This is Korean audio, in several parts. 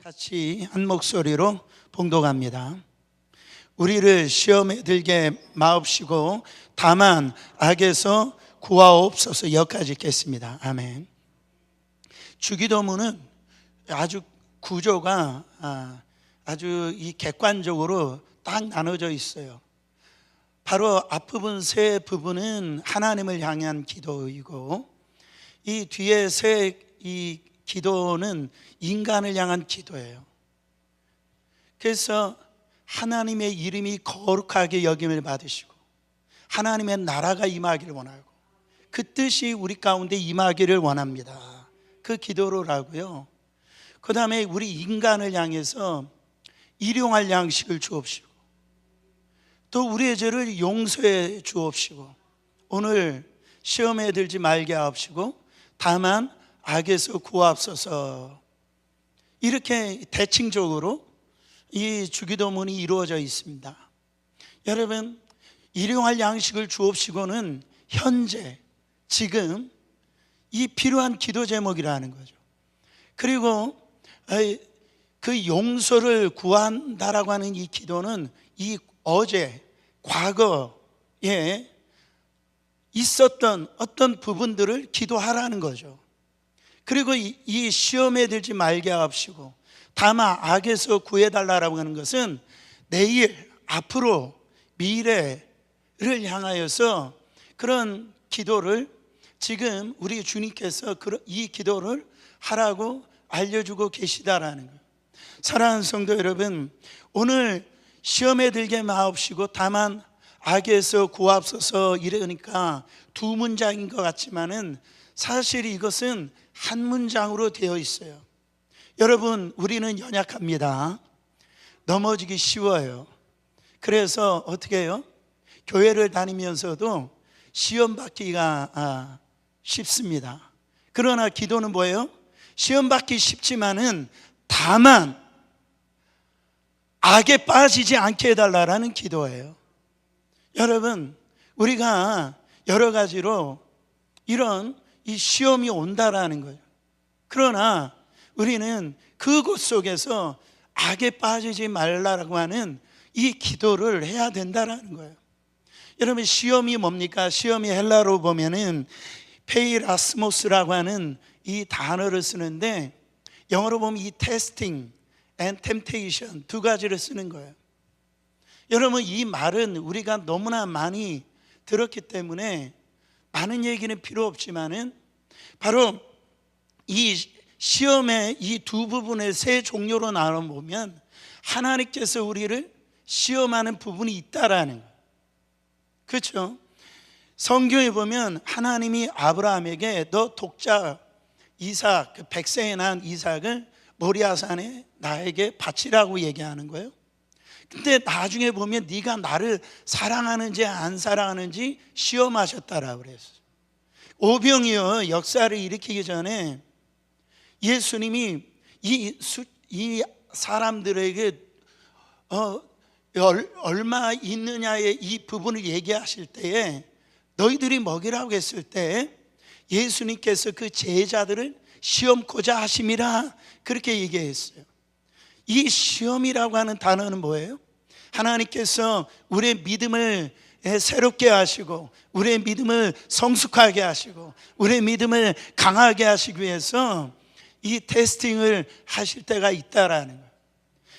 같이 한 목소리로 봉독합니다. 우리를 시험에 들게 마옵시고 다만 악에서 구하옵소서. 여기까지 읽겠습니다. 아멘. 주기도문은 아주 구조가 아주 이 객관적으로 딱 나눠져 있어요. 바로 앞부분 세 부분은 하나님을 향한 기도이고, 이 뒤에 이 기도는 인간을 향한 기도예요. 그래서 하나님의 이름이 거룩하게 여김을 받으시고 하나님의 나라가 임하기를 원하고 그 뜻이 우리 가운데 임하기를 원합니다. 그 기도를 하고요. 그 다음에 우리 인간을 향해서 일용할 양식을 주옵시고 또 우리의 죄를 용서해 주옵시고 오늘 시험에 들지 말게 하옵시고 다만 악에서 구하옵소서. 이렇게 대칭적으로 이 주기도문이 이루어져 있습니다. 여러분, 일용할 양식을 주옵시고는 현재 지금 이 필요한 기도 제목이라는 거죠. 그리고 그 용서를 구한다라고 하는 이 기도는 이 어제 과거에 있었던 어떤 부분들을 기도하라는 거죠. 그리고 이 시험에 들지 말게 하옵시고 다만 악에서 구해달라고 하는 것은 내일, 앞으로, 미래를 향하여서 그런 기도를 지금 우리 주님께서 이 기도를 하라고 알려주고 계시다라는 거예요. 사랑하는 성도 여러분, 오늘 시험에 들게 마옵시고 다만 악에서 구하옵소서 이러니까 두 문장인 것 같지만은 사실 이것은 한 문장으로 되어 있어요. 여러분, 우리는 연약합니다. 넘어지기 쉬워요. 그래서 어떻게 해요? 교회를 다니면서도 시험 받기가 쉽습니다. 그러나 기도는 뭐예요? 시험 받기 쉽지만은 다만 악에 빠지지 않게 해달라는 기도예요. 여러분, 우리가 여러 가지로 이런 이 시험이 온다라는 거예요. 그러나 우리는 그곳 속에서 악에 빠지지 말라고 하는 이 기도를 해야 된다라는 거예요. 여러분, 시험이 뭡니까? 시험이 헬라로 보면은 페이라스모스라고 하는 이 단어를 쓰는데 영어로 보면 이 testing and temptation 두 가지를 쓰는 거예요. 여러분, 이 말은 우리가 너무나 많이 들었기 때문에 많은 얘기는 필요 없지만은 바로 이 시험의 이 두 부분의 세 종류로 나눠보면 하나님께서 우리를 시험하는 부분이 있다라는 거예요. 그렇죠? 성경에 보면 하나님이 아브라함에게 너 독자 이삭, 그 백세에 난 이삭을 모리아산에 나에게 바치라고 얘기하는 거예요. 근데 나중에 보면 네가 나를 사랑하는지 안 사랑하는지 시험하셨다라고 그랬어요. 오병이어 역사를 일으키기 전에 예수님이 이 사람들에게 얼마 있느냐의 이 부분을 얘기하실 때에 너희들이 먹이라고 했을 때 예수님께서 그 제자들을 시험코자 하심이라 그렇게 얘기했어요. 이 시험이라고 하는 단어는 뭐예요? 하나님께서 우리의 믿음을 새롭게 하시고 우리의 믿음을 성숙하게 하시고 우리의 믿음을 강하게 하시기 위해서 이 테스팅을 하실 때가 있다라는 거예요.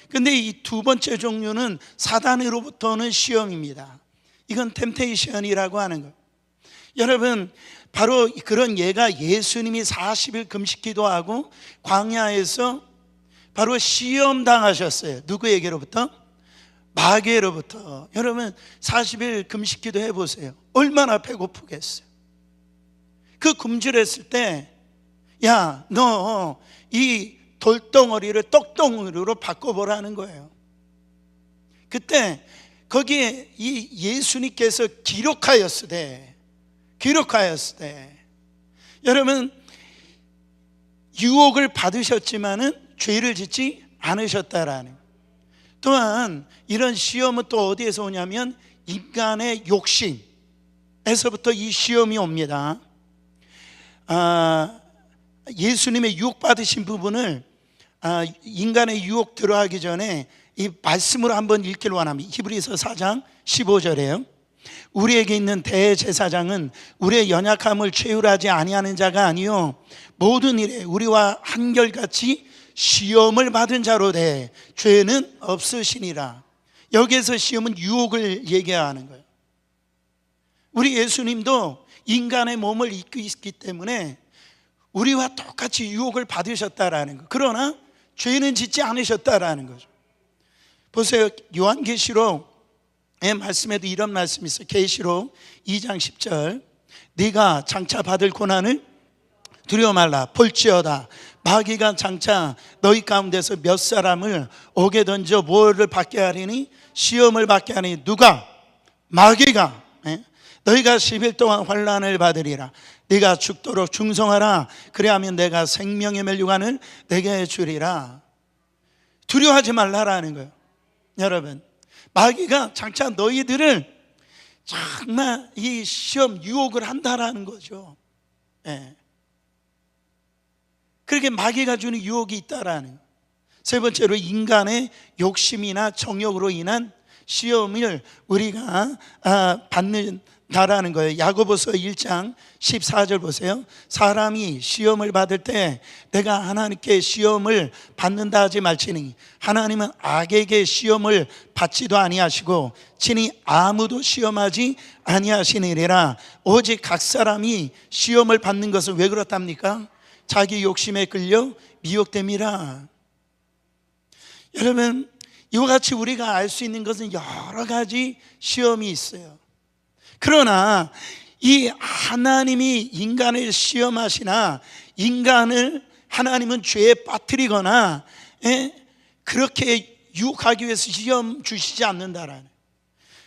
근데 이 두 번째 종류는 사단으로부터 오는 시험입니다. 이건 템테이션이라고 하는 거예요. 여러분, 바로 그런 예가 예수님이 40일 금식 기도하고 광야에서 바로 시험 당하셨어요. 누구에게로부터? 마귀로부터. 여러분, 40일 금식 기도 해보세요. 얼마나 배고프겠어요. 그 굶주렸을 때 야, 너 이 돌덩어리를 떡덩어리로 바꿔보라는 거예요. 그때 거기에 이 예수님께서 기록하였으되 여러분, 유혹을 받으셨지만은 죄를 짓지 않으셨다라는. 또한 이런 시험은 또 어디에서 오냐면 인간의 욕심에서부터 이 시험이 옵니다. 예수님의 유혹받으신 부분을 인간의 유혹 들어가기 전에 이 말씀으로 한번 읽기를 원합니다. 히브리서 4장 15절에요. 우리에게 있는 대제사장은 우리의 연약함을 최율하지 아니하는 자가 아니요 모든 일에 우리와 한결같이 시험을 받은 자로 돼 죄는 없으시니라. 여기에서 시험은 유혹을 얘기하는 거예요. 우리 예수님도 인간의 몸을 입고 있기 때문에 우리와 똑같이 유혹을 받으셨다라는 거. 그러나 죄는 짓지 않으셨다라는 거죠. 보세요. 요한계시록의 말씀에도 이런 말씀이 있어요. 계시록 2장 10절. 네가 장차 받을 고난을 두려워 말라. 볼지어다 마귀가 장차 너희 가운데서 몇 사람을 옥에 던져 뭐를 받게 하리니 시험을 받게 하니 누가? 마귀가. 너희가 10일 동안 환난을 받으리라. 네가 죽도록 충성하라. 그래야면 내가 생명의 멸류관을 내게 주리라. 두려워하지 말라라는 거예요. 여러분, 마귀가 장차 너희들을 정말 이 시험 유혹을 한다라는 거죠. 그렇게 마귀가 주는 유혹이 있다라는 거예요. 세 번째로 인간의 욕심이나 정욕으로 인한 시험을 우리가 받는다라는 거예요. 야고보서 1장 14절 보세요. 사람이 시험을 받을 때 내가 하나님께 시험을 받는다 하지 말지니 하나님은 악에게 시험을 받지도 아니하시고 친히 아무도 시험하지 아니하시느니라. 오직 각 사람이 시험을 받는 것은 왜 그렇답니까? 자기 욕심에 끌려 미혹됨이라. 여러분, 이와 같이 우리가 알 수 있는 것은 여러 가지 시험이 있어요. 그러나 이 하나님이 인간을 시험하시나 인간을 하나님은 죄에 빠뜨리거나 그렇게 유혹하기 위해서 시험 주시지 않는다라는,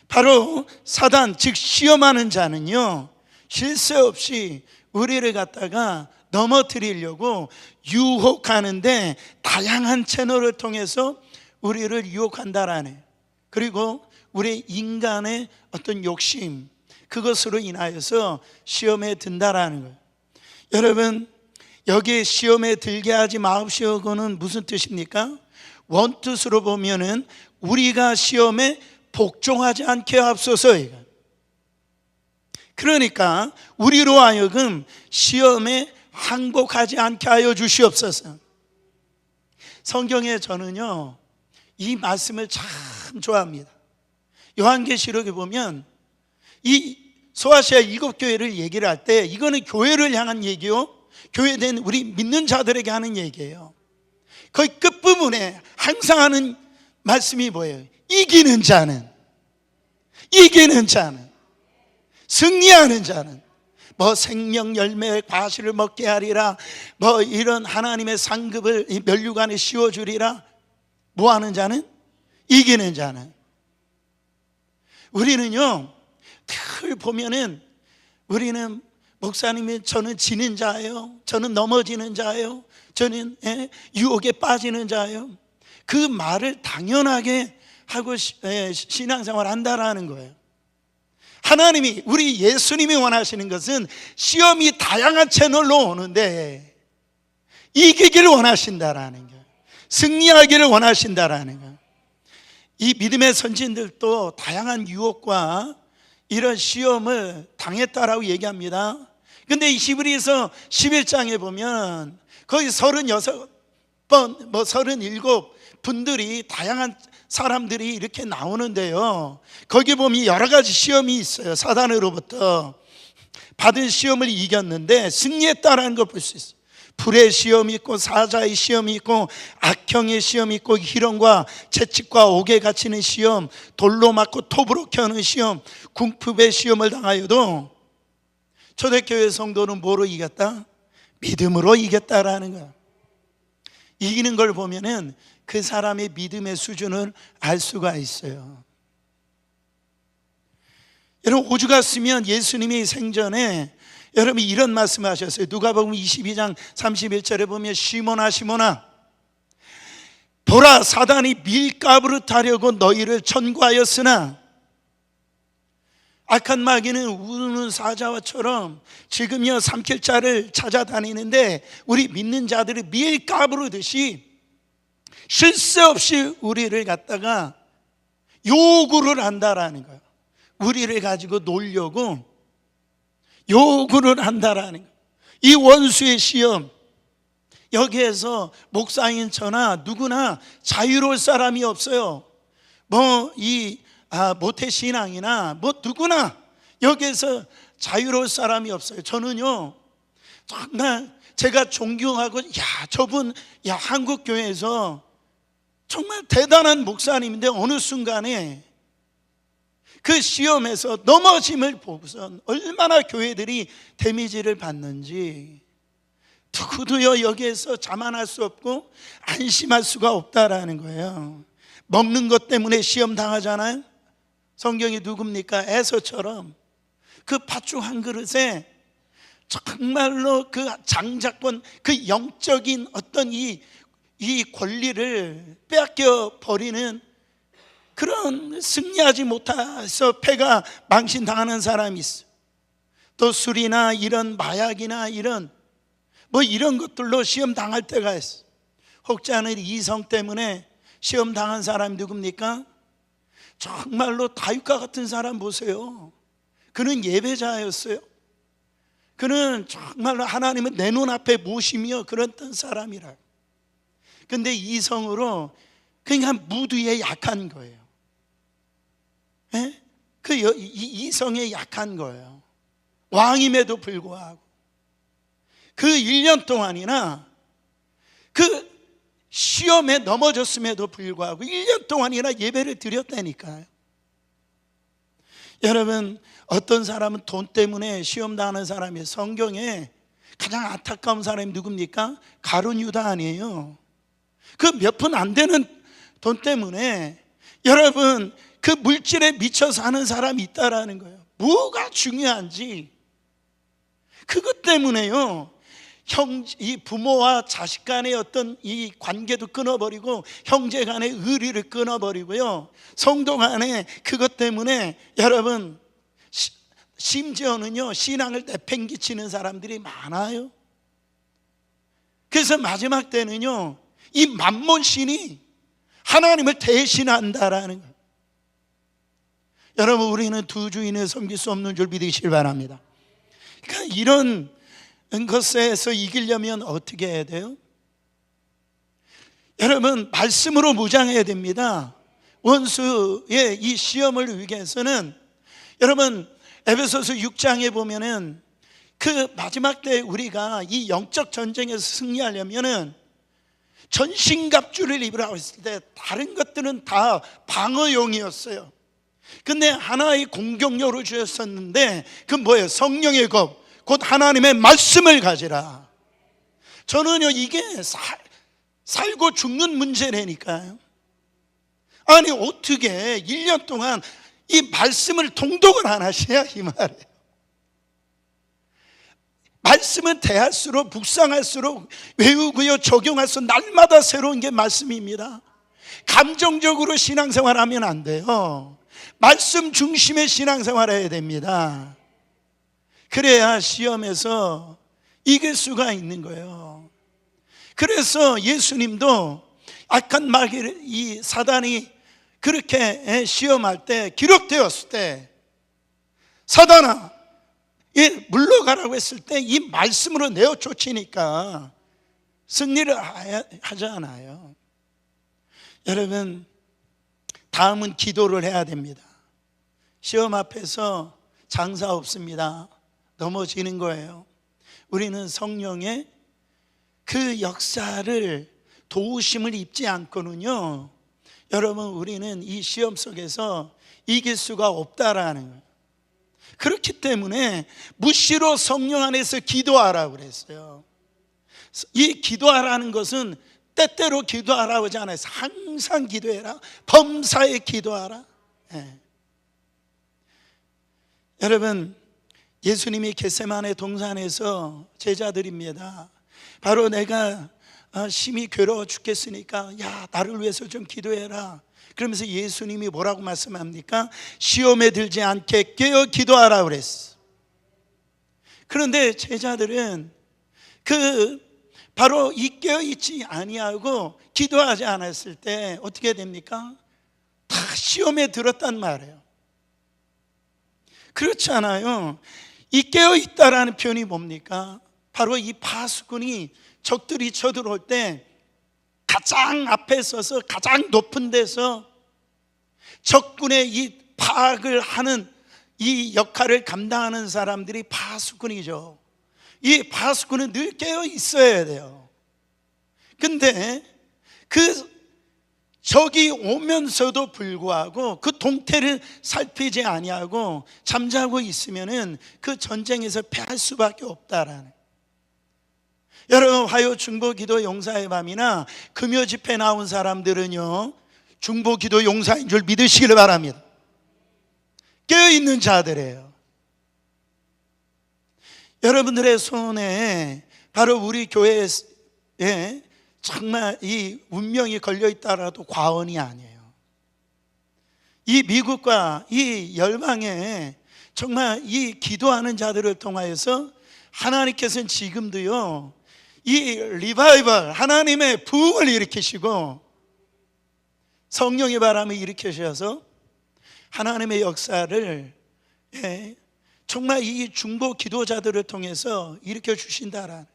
바로 사단 즉 시험하는 자는요 쉴 새 없이 우리를 갖다가 넘어뜨리려고 유혹하는데 다양한 채널을 통해서 우리를 유혹한다라네. 그리고 우리 인간의 어떤 욕심, 그것으로 인하여서 시험에 든다라는 거예요. 여러분, 여기에 시험에 들게 하지 마옵시오고는 무슨 뜻입니까? 원뜻으로 보면은 우리가 시험에 복종하지 않게 하옵소서. 그러니까 우리로 하여금 시험에 항복하지 않게 하여 주시옵소서. 성경에 저는요 이 말씀을 참 좋아합니다. 요한계시록에 보면 이 소아시아 7교회를 얘기를 할 때 이거는 교회를 향한 얘기요, 교회된 우리 믿는 자들에게 하는 얘기예요. 거의 끝부분에 항상 하는 말씀이 뭐예요? 이기는 자는, 승리하는 자는 뭐 생명 열매의 과실을 먹게 하리라, 뭐 이런 하나님의 상급을 이 멸류관에 씌워주리라. 뭐 하는 자는? 이기는 자는. 우리는요 늘 보면은 우리는 목사님이 저는 지는 자예요, 저는 넘어지는 자예요, 저는 유혹에 빠지는 자예요. 그 말을 당연하게 하고 신앙생활 한다라는 거예요. 하나님이, 우리 예수님이 원하시는 것은 시험이 다양한 채널로 오는데 이기기를 원하신다라는 거예요. 승리하기를 원하신다라는 거예요. 이 믿음의 선진들도 다양한 유혹과 이런 시험을 당했다라고 얘기합니다. 근데 이 히브리서 11장에 보면 거의 36번, 37분들이 다양한 사람들이 이렇게 나오는데요, 거기 보면 여러 가지 시험이 있어요. 사단으로부터 받은 시험을 이겼는데 승리했다라는 걸 볼 수 있어요. 불의 시험이 있고 사자의 시험이 있고 악형의 시험이 있고 희롱과 채찍과 옥에 갇히는 시험, 돌로 맞고 톱으로 켜는 시험, 궁핍의 시험을 당하여도 초대교회 성도는 뭐로 이겼다? 믿음으로 이겼다라는 거야. 이기는 걸 보면은 그 사람의 믿음의 수준을 알 수가 있어요. 여러분, 오주가 쓰면 예수님이 생전에 여러분이 이런 말씀을 하셨어요. 누가복음 22장 31절에 보면 시몬아 시몬아 보라, 사단이 밀가부를 타려고 너희를 천구하였으나 악한 마귀는 우는 사자와처럼 지금요 삼킬자를 찾아다니는데 우리 믿는 자들이 밀 까부르듯이 쉴 새 없이 우리를 갖다가 요구를 한다라는 거예요. 우리를 가지고 놀려고 요구를 한다라는 거예요. 이 원수의 시험, 여기에서 목사인 저나 누구나 자유로울 사람이 없어요. 모태신앙이나 누구나 여기에서 자유로울 사람이 없어요. 저는요 정말 제가 존경하고 저분 한국교회에서 정말 대단한 목사님인데 어느 순간에 그 시험에서 넘어짐을 보고서 얼마나 교회들이 데미지를 받는지 누구도요 여기에서 자만할 수 없고 안심할 수가 없다라는 거예요. 먹는 것 때문에 시험 당하잖아요. 성경이 누굽니까? 에서처럼 그 팥죽 한 그릇에 정말로 그 장자권, 그 영적인 어떤 이 권리를 빼앗겨 버리는 그런 승리하지 못해서 패가 망신당하는 사람이 있어. 또 술이나 이런 마약이나 이런 것들로 시험 당할 때가 있어. 혹지 않은 이성 때문에 시험 당한 사람이 누굽니까? 정말로 다윗과 같은 사람 보세요. 그는 예배자였어요. 그는 정말로 하나님은 내 눈앞에 모시며 그랬던 사람이라. 근데 이성으로 그냥 무드에 약한 거예요. 그 이성에 약한 거예요. 왕임에도 불구하고 그 1년 동안이나 그 시험에 넘어졌음에도 불구하고 1년 동안이나 예배를 드렸다니까요. 여러분, 어떤 사람은 돈 때문에 시험 당하는 사람이, 성경에 가장 안타까운 사람이 누굽니까? 가룟 유다 아니에요. 그 몇 푼 안 되는 돈 때문에 여러분 그 물질에 미쳐 사는 사람이 있다라는 거예요. 뭐가 중요한지 그것 때문에요 이 부모와 자식 간의 어떤 이 관계도 끊어버리고 형제 간의 의리를 끊어버리고요 성도 간의 그것 때문에 여러분 심지어는요 신앙을 내팽개치는 사람들이 많아요. 그래서 마지막 때는요 이 만몬신이 하나님을 대신한다라는 거예요. 여러분, 우리는 두 주인을 섬길 수 없는 줄 믿으시길 바랍니다. 그러니까 이런 것에서 이기려면 어떻게 해야 돼요? 여러분, 말씀으로 무장해야 됩니다. 원수의 이 시험을 위해서는 여러분 에베소서 6장에 보면은 그 마지막 때 우리가 이 영적 전쟁에서 승리하려면은 전신갑주를 입으라고 했을 때 다른 것들은 다 방어용이었어요. 근데 하나의 공격력으로 주셨었는데 그 뭐예요? 성령의 겁, 곧 하나님의 말씀을 가지라. 저는요 이게 살고 죽는 문제라니까요. 아니 어떻게 1년 동안 이 말씀을 통독을 안 하셔야 이 말이에요. 말씀은 대할수록 묵상할수록 외우고요 적용할수록 날마다 새로운 게 말씀입니다. 감정적으로 신앙생활하면 안 돼요. 말씀 중심의 신앙생활을 해야 됩니다. 그래야 시험에서 이길 수가 있는 거예요. 그래서 예수님도 악한 마귀를 이 사단이 그렇게 시험할 때 기록되었을 때 사단아 물러가라고 했을 때 이 말씀으로 내어 쫓으니까 승리를 하지 않아요. 여러분, 다음은 기도를 해야 됩니다. 시험 앞에서 장사 없습니다. 넘어지는 거예요. 우리는 성령의 그 역사를 도우심을 입지 않고는요 여러분 우리는 이 시험 속에서 이길 수가 없다라는 거예요. 그렇기 때문에 무시로 성령 안에서 기도하라고 그랬어요. 이 기도하라는 것은 때때로 기도하라고 하지 않아요. 항상 기도해라. 범사에 기도하라. 여러분, 예수님이 겟세마네 동산에서 제자들입니다. 바로 내가 심히 괴로워 죽겠으니까 야 나를 위해서 좀 기도해라. 그러면서 예수님이 뭐라고 말씀합니까? 시험에 들지 않게 깨어 기도하라 그랬어. 그런데 제자들은 바로 이 깨어있지 아니하고 기도하지 않았을 때 어떻게 됩니까? 다 시험에 들었단 말이에요. 그렇지 않아요. 이 깨어있다라는 표현이 뭡니까? 바로 이 파수꾼이 적들이 쳐들어올 때 가장 앞에 서서 가장 높은 데서 적군의 이 파악을 하는 이 역할을 감당하는 사람들이 파수꾼이죠. 이 파수꾼은 늘 깨어 있어야 돼요. 근데 그 적이 오면서도 불구하고 그 동태를 살피지 아니하고 잠자고 있으면은 그 전쟁에서 패할 수밖에 없다라는. 여러분, 화요 중보기도 용사의 밤이나 금요 집회 나온 사람들은요, 중보기도 용사인 줄 믿으시길 바랍니다. 깨어있는 자들이에요. 여러분들의 손에 바로 우리 교회에 정말 이 운명이 걸려있다라도 과언이 아니에요. 이 미국과 이 열방에 정말 이 기도하는 자들을 통하여서 하나님께서는 지금도요, 이 리바이벌, 하나님의 부흥을 일으키시고 성령의 바람을 일으키셔서 하나님의 역사를 정말 이 중보 기도자들을 통해서 일으켜 주신다라는.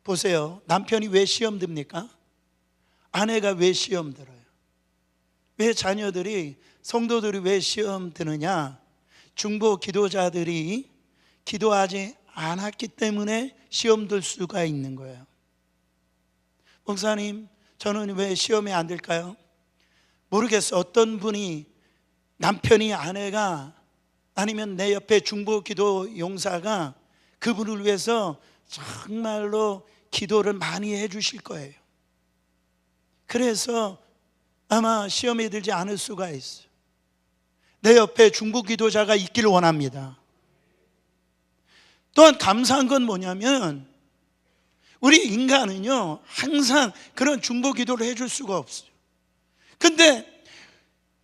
보세요. 남편이 왜 시험 듭니까? 아내가 왜 시험 들어요? 왜 자녀들이, 성도들이 왜 시험 드느냐? 중보 기도자들이 기도하지 않았기 때문에 시험 들 수가 있는 거예요. 목사님, 저는 왜 시험에 안 들까요? 모르겠어요. 어떤 분이, 남편이, 아내가, 아니면 내 옆에 중보 기도 용사가 그분을 위해서 정말로 기도를 많이 해 주실 거예요. 그래서 아마 시험에 들지 않을 수가 있어요. 내 옆에 중보 기도자가 있기를 원합니다. 또한 감사한 건 뭐냐면, 우리 인간은요, 항상 그런 중보 기도를 해줄 수가 없어요. 근데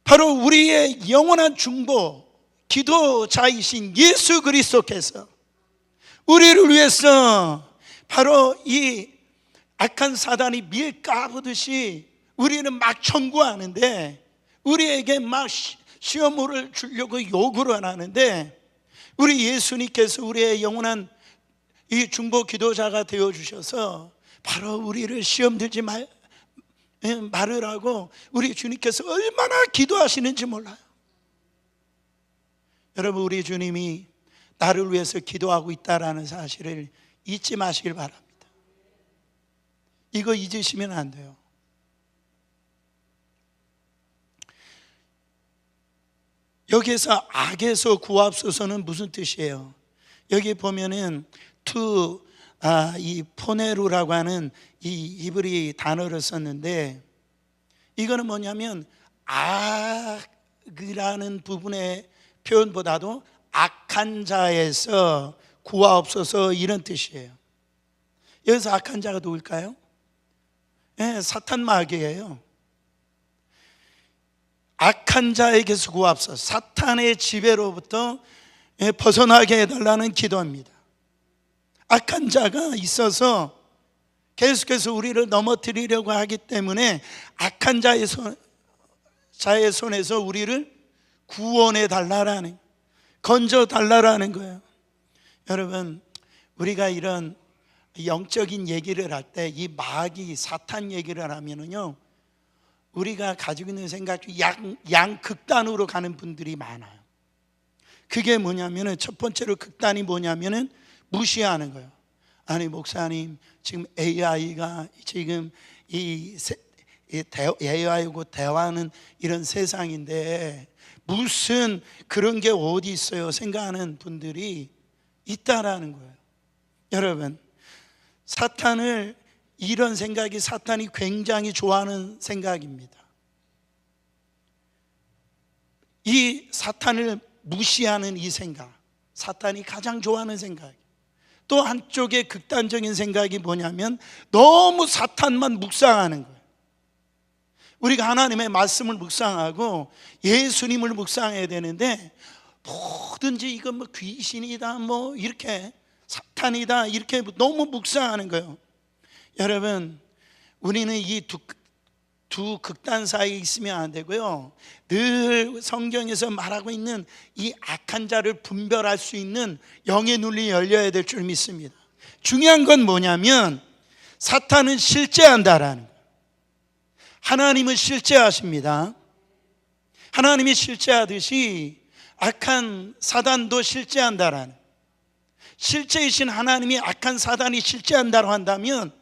바로 우리의 영원한 중보 기도자이신 예수 그리스도께서 우리를 위해서 바로 이 악한 사단이 밀 까부듯이 우리는 막 청구하는데, 우리에게 막 시험을 주려고 요구를 하는데, 우리 예수님께서 우리의 영원한 이 중보 기도자가 되어주셔서 바로 우리를 시험 들지 말으라고 우리 주님께서 얼마나 기도하시는지 몰라요. 여러분, 우리 주님이 나를 위해서 기도하고 있다는 사실을 잊지 마시길 바랍니다. 이거 잊으시면 안 돼요. 여기에서 악에서 구하옵소서는 무슨 뜻이에요? 여기 보면은 이 포네루라고 하는 이 히브리 단어를 썼는데, 이거는 뭐냐면 악이라는 부분의 표현보다도 악한 자에서 구하옵소서, 이런 뜻이에요. 여기서 악한 자가 누굴까요? 사탄 마귀예요. 악한 자에게서 구하옵소서, 사탄의 지배로부터 벗어나게 해달라는 기도입니다. 악한 자가 있어서 계속해서 우리를 넘어뜨리려고 하기 때문에 악한 자의 손에서 우리를 구원해 달라라는, 건져 달라라는 거예요. 여러분, 우리가 이런 영적인 얘기를 할 때 이 마귀, 사탄 얘기를 하면은요, 우리가 가지고 있는 생각 중 양극단으로 가는 분들이 많아요. 그게 뭐냐면은, 첫 번째로 극단이 뭐냐면은 무시하는 거예요. 아니 목사님, 지금 AI가 지금 AI하고 대화하는 이런 세상인데 무슨 그런 게 어디 있어요? 생각하는 분들이 있다라는 거예요. 여러분, 사탄을, 이런 생각이 사탄이 굉장히 좋아하는 생각입니다. 이 사탄을 무시하는 이 생각, 사탄이 가장 좋아하는 생각. 또 한쪽의 극단적인 생각이 뭐냐면 너무 사탄만 묵상하는 거예요. 우리가 하나님의 말씀을 묵상하고 예수님을 묵상해야 되는데, 뭐든지 이거 뭐 귀신이다, 뭐 이렇게 사탄이다, 이렇게 너무 묵상하는 거예요. 여러분, 우리는 이 두 극단 사이에 있으면 안 되고요, 늘 성경에서 말하고 있는 이 악한 자를 분별할 수 있는 영의 눈이 열려야 될 줄 믿습니다. 중요한 건 뭐냐면 사탄은 실제한다라는 거예요. 하나님은 실제하십니다. 하나님이 실제하듯이 악한 사단도 실제한다라는, 실제이신 하나님이 악한 사단이 실제한다고 한다면,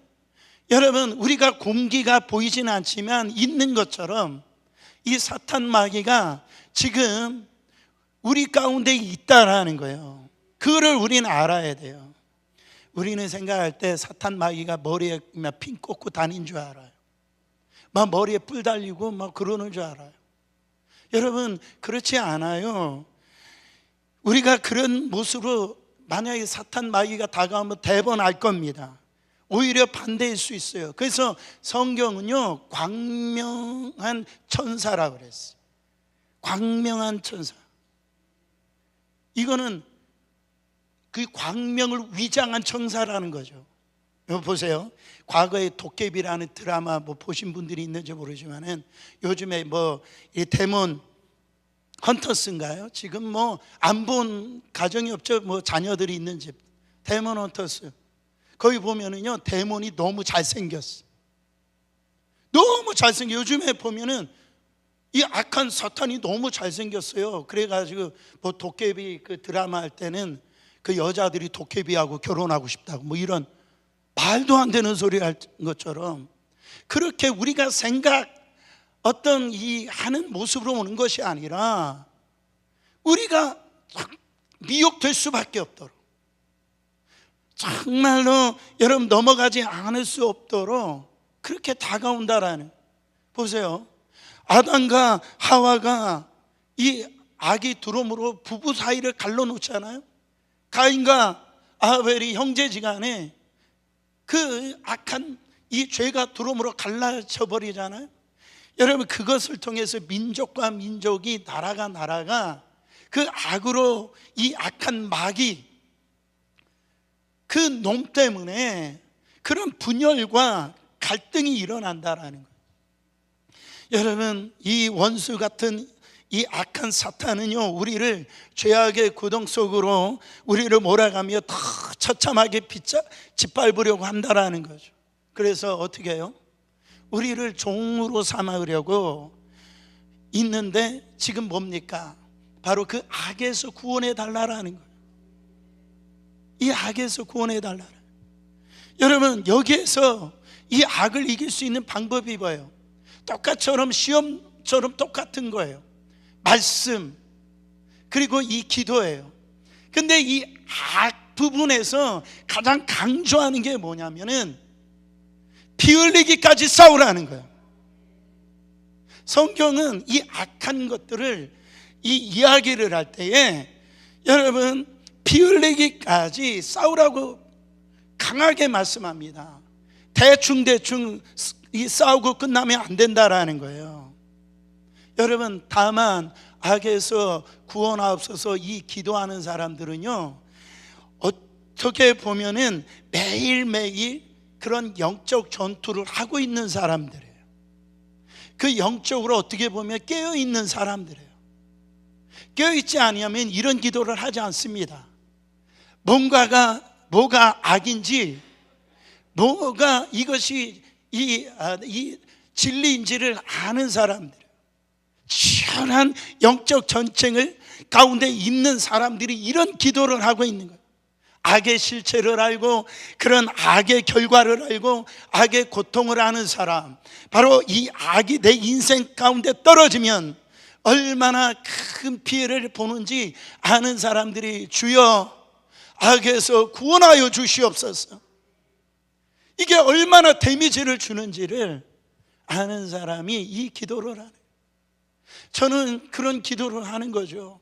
여러분, 우리가 공기가 보이지는 않지만 있는 것처럼 이 사탄 마귀가 지금 우리 가운데 있다라는 거예요. 그거를 우리는 알아야 돼요. 우리는 생각할 때 사탄 마귀가 머리에 핀 꽂고 다닌 줄 알아요. 막 머리에 뿔 달리고 막 그러는 줄 알아요. 여러분, 그렇지 않아요. 우리가 그런 모습으로 만약에 사탄 마귀가 다가오면 대번 알 겁니다. 오히려 반대일 수 있어요. 그래서 성경은요, 광명한 천사라고 그랬어요. 광명한 천사. 이거는 그 광명을 위장한 천사라는 거죠. 여러분 보세요. 과거에 도깨비라는 드라마 뭐 보신 분들이 있는지 모르지만은, 요즘에 뭐 이 데몬 헌터스인가요? 지금 뭐 안 본 가정이 없죠. 뭐 자녀들이 있는 집. 데몬 헌터스. 거기 보면은요, 데몬이 너무 잘생겼어. 너무 잘생겨. 요즘에 보면은 이 악한 사탄이 너무 잘생겼어요. 그래가지고 뭐 도깨비 그 드라마 할 때는 그 여자들이 도깨비하고 결혼하고 싶다고 뭐 이런 말도 안 되는 소리 할 것처럼, 그렇게 우리가 어떤 이 하는 모습으로 오는 것이 아니라 우리가 미혹될 수밖에 없도록, 정말로 여러분 넘어가지 않을 수 없도록 그렇게 다가온다라는. 보세요. 아담과 하와가 이 악이 들어옴으로 부부 사이를 갈라놓잖아요. 가인과 아벨이 형제지간에 그 악한 이 죄가 들어옴으로 갈라져 버리잖아요. 여러분, 그것을 통해서 민족과 민족이, 나라가 그 악으로, 이 악한 마귀, 그 놈 때문에 그런 분열과 갈등이 일어난다라는 거예요. 여러분, 이 원수 같은 이 악한 사탄은요, 우리를 죄악의 구덩 속으로 우리를 몰아가며 더 처참하게 짓밟으려고 한다라는 거죠. 그래서 어떻게 해요? 우리를 종으로 삼으려고 있는데, 지금 뭡니까? 바로 그 악에서 구원해 달라라는 거예요. 이 악에서 구원해 달라는. 여러분, 여기에서 이 악을 이길 수 있는 방법이 뭐예요? 똑같처럼 시험처럼 똑같은 거예요. 말씀, 그리고 이 기도예요. 근데 이 악 부분에서 가장 강조하는 게 뭐냐면은 피 흘리기까지 싸우라는 거예요. 성경은 이 악한 것들을 이 이야기를 할 때에, 여러분, 피 흘리기까지 싸우라고 강하게 말씀합니다. 대충 이 싸우고 끝나면 안 된다라는 거예요. 여러분, 다만 악에서 구원하옵소서 이 기도하는 사람들은요, 어떻게 보면은 매일매일 그런 영적 전투를 하고 있는 사람들이에요. 그 영적으로 어떻게 보면 깨어있는 사람들이에요. 깨어있지 아니하면 이런 기도를 하지 않습니다. 뭐가 악인지, 뭐가 이것이 이 진리인지를 아는 사람들, 치열한 영적 전쟁을 가운데 있는 사람들이 이런 기도를 하고 있는 거예요. 악의 실체를 알고, 그런 악의 결과를 알고, 악의 고통을 아는 사람, 바로 이 악이 내 인생 가운데 떨어지면 얼마나 큰 피해를 보는지 아는 사람들이, 주여 악에서 구원하여 주시옵소서, 이게 얼마나 데미지를 주는지를 아는 사람이 이 기도를 하는, 저는 그런 기도를 하는 거죠.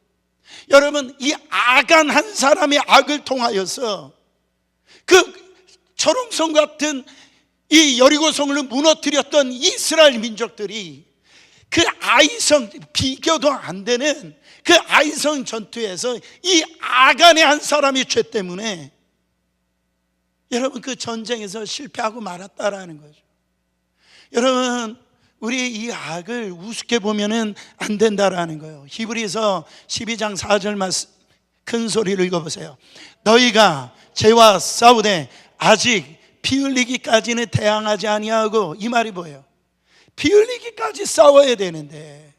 여러분, 이 악한 한 사람의 악을 통하여서 그 철옹성 같은 이 여리고성을 무너뜨렸던 이스라엘 민족들이 그 아이성, 비교도 안 되는 그 아이성 전투에서 이 아간의 한 사람의 죄 때문에 여러분 그 전쟁에서 실패하고 말았다라는 거죠. 여러분, 우리 이 악을 우습게 보면은 안 된다라는 거예요. 히브리서 12장 4절 말씀 큰 소리로 읽어보세요. 너희가 죄와 싸우되 아직 피 흘리기까지는 대항하지 아니하고, 이 말이 뭐예요? 피 흘리기까지 싸워야 되는데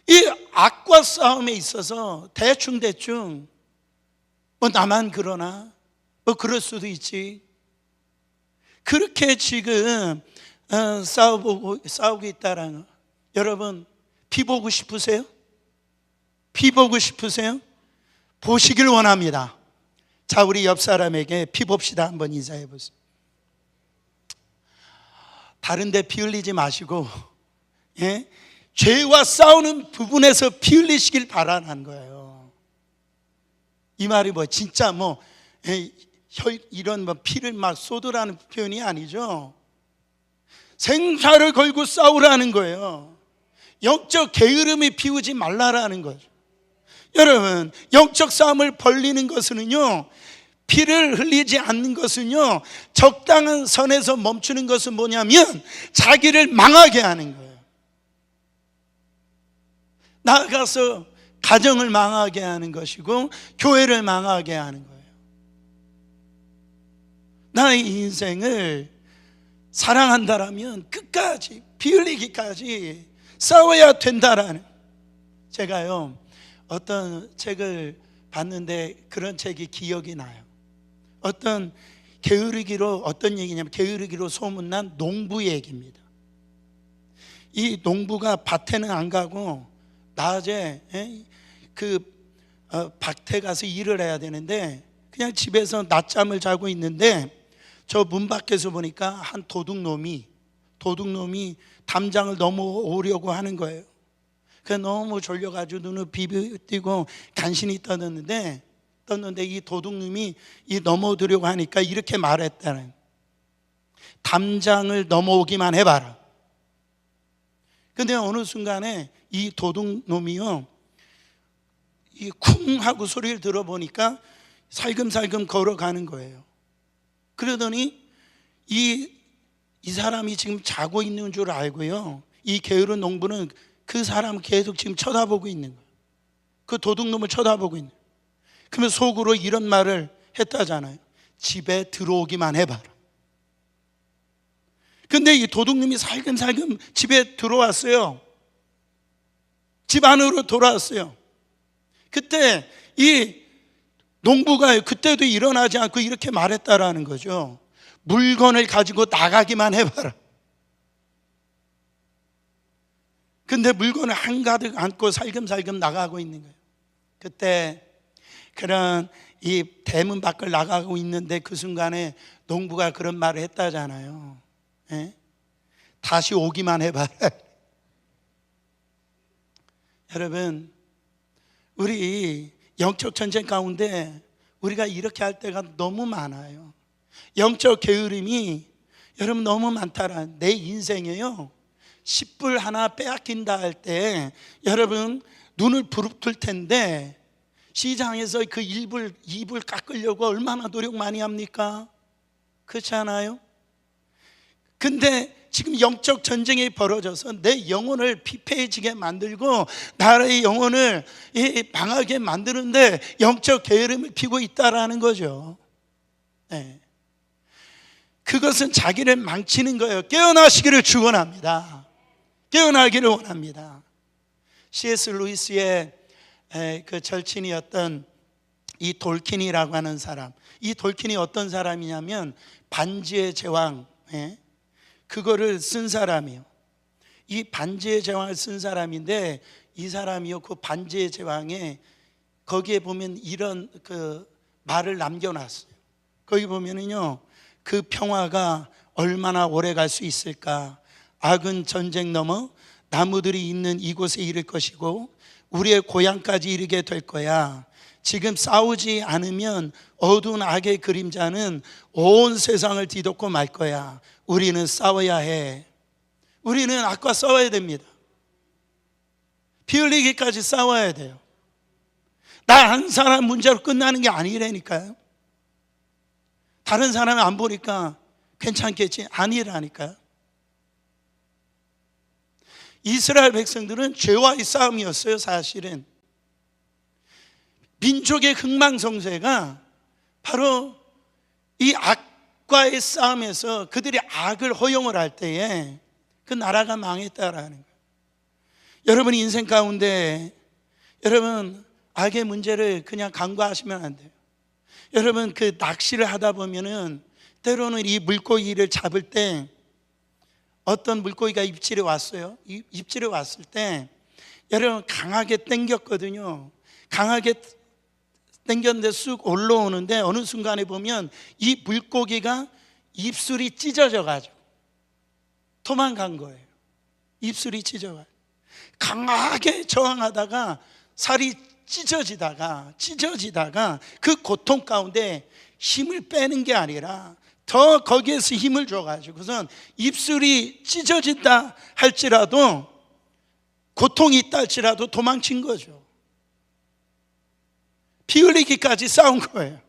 이 악과 싸움에 있어서 대충 뭐 나만 그러나 뭐 그럴 수도 있지, 그렇게 지금 싸우고 있다라는 거. 여러분, 피 보고 싶으세요? 피 보고 싶으세요? 보시길 원합니다. 자, 우리 옆 사람에게 피 봅시다. 한번 인사해 보세요. 다른 데 피 흘리지 마시고, 예? 죄와 싸우는 부분에서 피 흘리시길 바라는 거예요. 이 말이 뭐 진짜 뭐 이런 뭐 피를 막 쏟으라는 표현이 아니죠. 생사를 걸고 싸우라는 거예요. 영적 게으름이 피우지 말라라는 거죠. 여러분, 영적 싸움을 벌리는 것은요, 피를 흘리지 않는 것은요, 적당한 선에서 멈추는 것은 뭐냐면 자기를 망하게 하는 거예요. 나아가서 가정을 망하게 하는 것이고 교회를 망하게 하는 거예요. 나의 인생을 사랑한다라면 끝까지 피 흘리기까지 싸워야 된다라는. 제가요 어떤 책을 봤는데 그런 책이 기억이 나요. 어떤 얘기냐면 게으르기로 소문난 농부 얘기입니다. 이 농부가 밭에는 안 가고 낮에 밭에 가서 일을 해야 되는데 그냥 집에서 낮잠을 자고 있는데 저 문 밖에서 보니까 한 도둑놈이 담장을 넘어오려고 하는 거예요. 그래서 너무 졸려가지고 눈을 비비고 간신히 떴는데 이 도둑놈이 넘어오려고 하니까 이렇게 말했다는, 담장을 넘어오기만 해봐라. 근데 어느 순간에 이 도둑놈이요, 이 쿵 하고 소리를 들어보니까 살금살금 걸어가는 거예요. 그러더니 이 사람이 지금 자고 있는 줄 알고요, 이 게으른 농부는 그 사람을 계속 지금 쳐다보고 있는 거예요. 그 도둑놈을 쳐다보고 있는 거예요. 그러면 속으로 이런 말을 했다잖아요. 집에 들어오기만 해봐라. 근데 이 도둑놈이 살금살금 집에 들어왔어요. 집 안으로 돌아왔어요. 그때 이 농부가 그때도 일어나지 않고 이렇게 말했다라는 거죠. 물건을 가지고 나가기만 해봐라. 근데 물건을 한가득 안고 살금살금 나가고 있는 거예요. 그때 그런 이 대문 밖을 나가고 있는데 그 순간에 농부가 그런 말을 했다잖아요. 예? 다시 오기만 해봐라. 여러분, 우리 영적 전쟁 가운데 우리가 이렇게 할 때가 너무 많아요. 영적 게으름이 여러분 너무 많다라. 내 인생에요 10불 하나 빼앗긴다 할 때 여러분 눈을 부릅뜨릴 텐데 시장에서 그 1불, 2불 깎으려고 얼마나 노력 많이 합니까? 그렇지 않아요? 근데 지금 영적 전쟁이 벌어져서 내 영혼을 피폐해지게 만들고 나의 영혼을 망하게 만드는데 영적 게으름을 피고 있다라는 거죠. 네. 그것은 자기를 망치는 거예요. 깨어나시기를 축원합니다. 깨어나기를 원합니다. C.S. 루이스의 그 절친이었던 이 돌킨이라고 하는 사람, 이 돌킨이 어떤 사람이냐면 반지의 제왕, 그거를 쓴 사람이에요. 이 반지의 제왕을 쓴 사람인데 이 사람이요 그 반지의 제왕에 거기에 보면 이런 그 말을 남겨놨어요. 거기 보면은요, 그 평화가 얼마나 오래 갈 수 있을까? 악은 전쟁 넘어 나무들이 있는 이곳에 이를 것이고 우리의 고향까지 이르게 될 거야. 지금 싸우지 않으면 어두운 악의 그림자는 온 세상을 뒤덮고 말 거야. 우리는 싸워야 해. 우리는 악과 싸워야 됩니다. 피 흘리기까지 싸워야 돼요. 나 한 사람 문제로 끝나는 게 아니라니까요. 다른 사람이 안 보니까 괜찮겠지, 아니라니까요. 이스라엘 백성들은 죄와의 싸움이었어요. 사실은 민족의 흥망성쇠가 바로 이 악과의 싸움에서 그들이 악을 허용을 할 때에 그 나라가 망했다라는 거예요. 여러분 인생 가운데 여러분 악의 문제를 그냥 간과하시면 안 돼요. 여러분 그 낚시를 하다 보면은 때로는 이 물고기를 잡을 때 어떤 물고기가 입질에 왔어요. 입질에 왔을 때 여러분 강하게 당겼거든요. 강하게 당겼는데 쑥 올라오는데 어느 순간에 보면 이 물고기가 입술이 찢어져 가지고 도망간 거예요. 입술이 찢어가지고 강하게 저항하다가 살이 찢어지다가 그 고통 가운데 힘을 빼는 게 아니라 더 거기에서 힘을 줘가지고선 입술이 찢어진다 할지라도 고통이 있다 할지라도 도망친 거죠. 피 흘리기까지 싸운 거예요.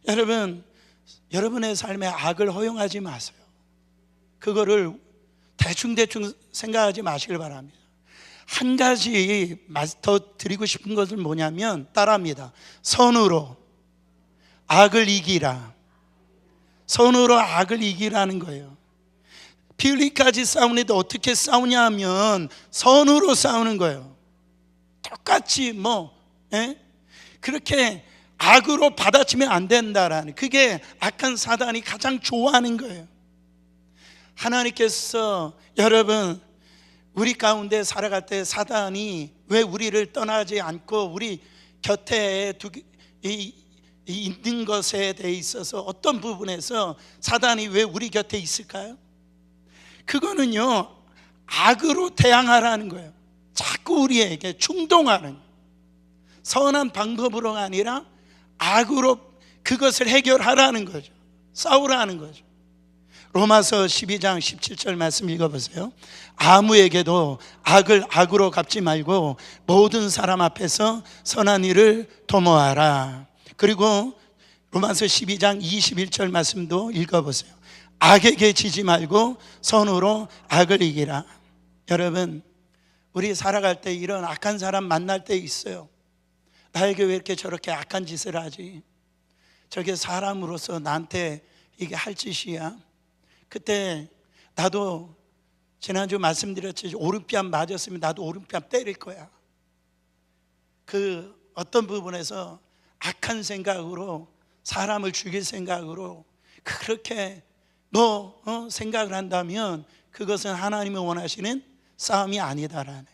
여러분, 여러분의 삶에 악을 허용하지 마세요. 그거를 대충 생각하지 마시길 바랍니다. 한 가지 더 드리고 싶은 것은 뭐냐면 따라합니다. 선으로 악을 이기라. 선으로 악을 이기라는 거예요. 피 흘리기까지 싸우는데 어떻게 싸우냐 하면 선으로 싸우는 거예요. 똑같이 그렇게 악으로 받아치면 안 된다라는, 그게 악한 사단이 가장 좋아하는 거예요. 하나님께서 여러분 우리 가운데 살아갈 때 사단이 왜 우리를 떠나지 않고 우리 곁에 있는 것에 대해 있어서 어떤 부분에서 사단이 왜 우리 곁에 있을까요? 그거는요 악으로 대항하라는 거예요. 자꾸 우리에게 충동하는, 선한 방법으로가 아니라 악으로 그것을 해결하라는 거죠. 싸우라는 거죠. 로마서 12장 17절 말씀 읽어보세요. 아무에게도 악을 악으로 갚지 말고 모든 사람 앞에서 선한 일을 도모하라. 그리고 로마서 12장 21절 말씀도 읽어보세요. 악에게 지지 말고 선으로 악을 이기라. 여러분 우리 살아갈 때 이런 악한 사람 만날 때 있어요. 나에게 왜 이렇게 저렇게 악한 짓을 하지? 저게 사람으로서 나한테 이게 할 짓이야? 그때 나도 지난주 말씀드렸지, 오른뺨 맞았으면 나도 오른뺨 때릴 거야. 그 어떤 부분에서 악한 생각으로 사람을 죽일 생각으로 그렇게 생각을 한다면 그것은 하나님이 원하시는 싸움이 아니다라네요.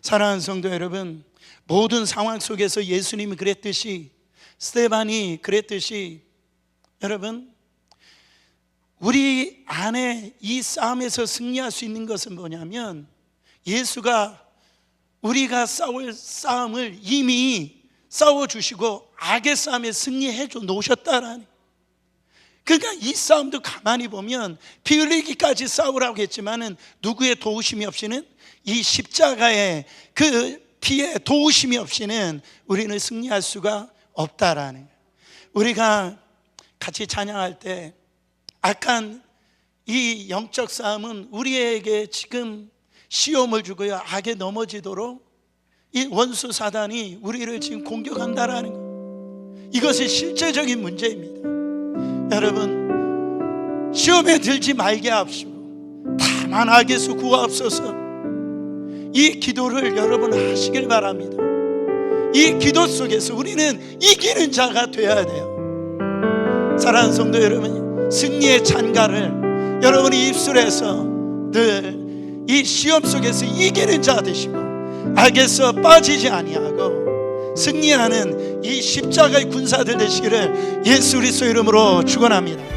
사랑하는 성도 여러분, 모든 상황 속에서 예수님이 그랬듯이, 스데반이 그랬듯이, 여러분 우리 안에 이 싸움에서 승리할 수 있는 것은 뭐냐면 예수가 우리가 싸울 싸움을 이미 싸워주시고 악의 싸움에 승리해 놓으셨다라는. 그러니까 이 싸움도 가만히 보면 피 흘리기까지 싸우라고 했지만은 누구의 도우심이 없이는, 이 십자가의 그 피의 도우심이 없이는 우리는 승리할 수가 없다라는. 우리가 같이 찬양할 때 악한 이 영적 싸움은 우리에게 지금 시험을 주고요, 악에 넘어지도록 이 원수 사단이 우리를 지금 공격한다라는 것, 이것이 실제적인 문제입니다. 여러분 시험에 들지 말게 하옵시고 다만 악에서 구하옵소서. 이 기도를 여러분 하시길 바랍니다. 이 기도 속에서 우리는 이기는 자가 되어야 돼요. 사랑하는 성도 여러분, 승리의 찬가를 여러분이 입술에서 늘 이 시험 속에서 이기는 자 되시고 악에서 빠지지 아니하고 승리하는 이 십자가의 군사들 되시기를 예수 그리스도 이름으로 축원합니다.